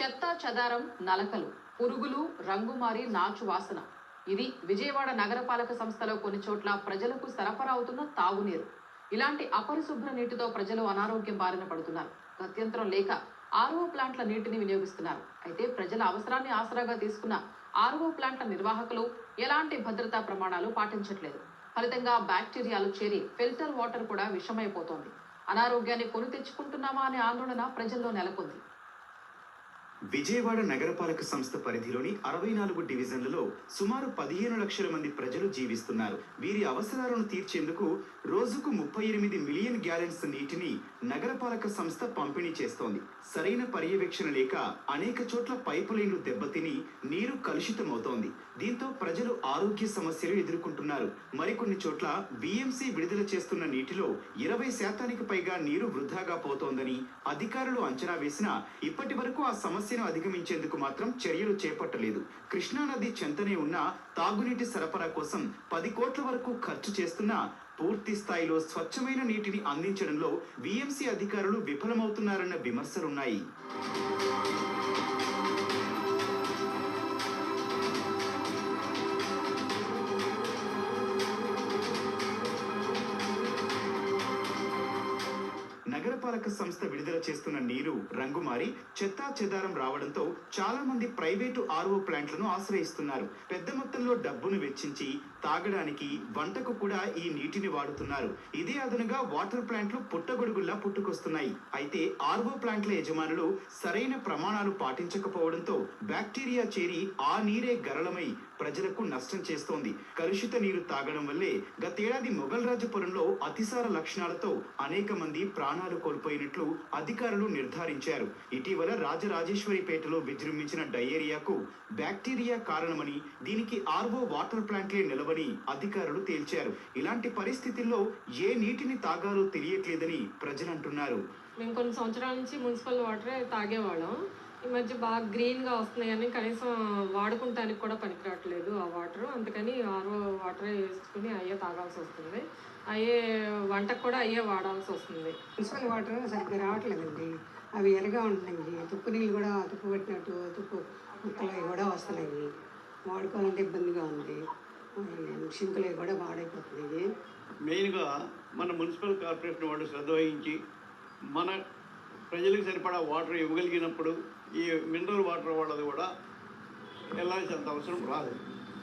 చెత్త చెదారం, నలకలు, పురుగులు, రంగుమారి నాచు వాసన. ఇది విజయవాడ నగరపాలక సంస్థలో కొన్ని చోట్ల ప్రజలకు సరఫరా అవుతున్న తాగునీరు. ఇలాంటి అపరిశుభ్ర నీటితో ప్రజలు అనారోగ్యం బారిన పడుతున్నారు. గత్యంతరం లేక ఆర్ఓ ప్లాంట్ల నీటిని వినియోగిస్తున్నారు. అయితే ప్రజల అవసరాన్ని ఆసరాగా తీసుకున్న ఆర్ఓ ప్లాంట్ల నిర్వాహకులు ఎలాంటి భద్రతా ప్రమాణాలు పాటించట్లేదు. ఫలితంగా బ్యాక్టీరియాలు చేరి ఫిల్టర్ వాటర్ కూడా విషమైపోతోంది. అనారోగ్యాన్ని కొని తెచ్చుకుంటున్నామా అనే ఆందోళన ప్రజల్లో నెలకొంది. విజయవాడ నగరపాలక సంస్థ పరిధిలోని 64 డివిజన్లలో సుమారు 15 లక్షల మంది ప్రజలు జీవిస్తున్నారు. వీరి అవసరాలను తీర్చేందుకు రోజుకు 38 మిలియన్ గ్యాలన్స్ నీటిని నగరపాలక సంస్థ పంపిణీ చేస్తోంది. సరైన పర్యవేక్షణ లేక అనేక చోట్ల పైపు లైన్లు దెబ్బతిని నీరు కలుషితమవుతోంది. దీంతో ప్రజలు ఆరోగ్య సమస్యలు ఎదుర్కొంటున్నారు. మరికొన్ని చోట్ల బిఎంసి విడుదల చేస్తున్న నీటిలో 20% పైగా నీరు వృధాగా పోతోందని అధికారులు అంచనా వేసినా ఇప్పటి వరకు ఆ సమస్యను అధిగమించేందుకు మాత్రం చర్యలు చేపట్టలేదు. కృష్ణానది చెంతనే ఉన్న తాగునీటి సరఫరా కోసం 10 కోట్ల వరకు ఖర్చు చేస్తున్నా పూర్తి స్థాయిలో స్వచ్ఛమైన నీటిని అందించడంలో బిఎంసి అధికారులు విఫలమవుతున్నారన్న విమర్శలున్నాయి. నగరపాలక సంస్థ విడుదల చేస్తున్న నీరు రంగు మారి చెత్తా చెదారం రావడంతో చాలా మంది ప్రైవేటు ఆర్ఓ ప్లాంట్లను ఆశ్రయిస్తున్నారు. పెద్ద మొత్తంలో డబ్బును వెచ్చించి తాగడానికి, వంటకు కూడా ఈ నీటిని వాడుతున్నారు. ఇదే అదనుగా వాటర్ ప్లాంట్లు పుట్టగొడుగుల్లా పుట్టుకొస్తున్నాయి. అయితే ఆర్ఓ ప్లాంట్ల యజమానులు సరైన ప్రమాణాలు పాటించకపోవడంతో బ్యాక్టీరియా చేరి ఆ నీరే గరళమై ప్రజలకు నష్టం చేస్తోంది. కలుషిత నీరు తాగడం వల్లే గతేడాది మొఘల్ రాజపురంలో అతిసార లక్షణాలతో అనేక మంది ప్రాణాలు కోల్పోయినట్లు అధికారులు నిర్ధారించారు. ఇటీవల రాజరాజేశ్వరిపేటలో విజృంభించిన డయేరియాకు బ్యాక్టీరియా కారణమని, దీనికి ఆర్ఓ వాటర్ ప్లాంట్లే నిలవని అధికారులు తేల్చారు. ఇలాంటి పరిస్థితుల్లో ఏ నీటిని తాగాలో తెలియట్లేదని ప్రజలంటున్నారు. మేము కొన్ని సంవత్సరాల నుంచి మున్సిపల్ వాటరే తాగేవాళ్ళం. ఈ మధ్య బాగా గ్రీన్గా వస్తున్నాయి కానీ కనీసం వాడుకుంటానికి కూడా పనికిరావట్లేదు ఆ వాటర్. అందుకని ఆర్ఓ వాటరే వేసుకుని అయ్యే తాగాల్సి వస్తుంది. అయ్యే వంటకు కూడా అయ్యే వాడాల్సి వస్తుంది. మున్సిపల్ వాటర్ సరిగ్గా రావట్లేదండి. అవి ఎరగా ఉంటున్నాయి. తుప్పు నీళ్ళు కూడా తుప్పు పెట్టినట్టు తుప్పు ముక్కలు కూడా వస్తున్నాయి. వాడుకోవాలంటే ఇబ్బందిగా ఉంది. షింకులు కూడా పాడైపోతున్నాయి. మెయిన్గా మన మున్సిపల్ కార్పొరేషన్ వాళ్ళు శ్రద్ధ వహించి మన ప్రజలకు సరిపడా వాటర్ ఇవ్వగలిగినప్పుడు ఈ మినరల్ వాటర్ వాళ్ళది కూడా వెళ్ళాల్సినంత అవసరం రాదు.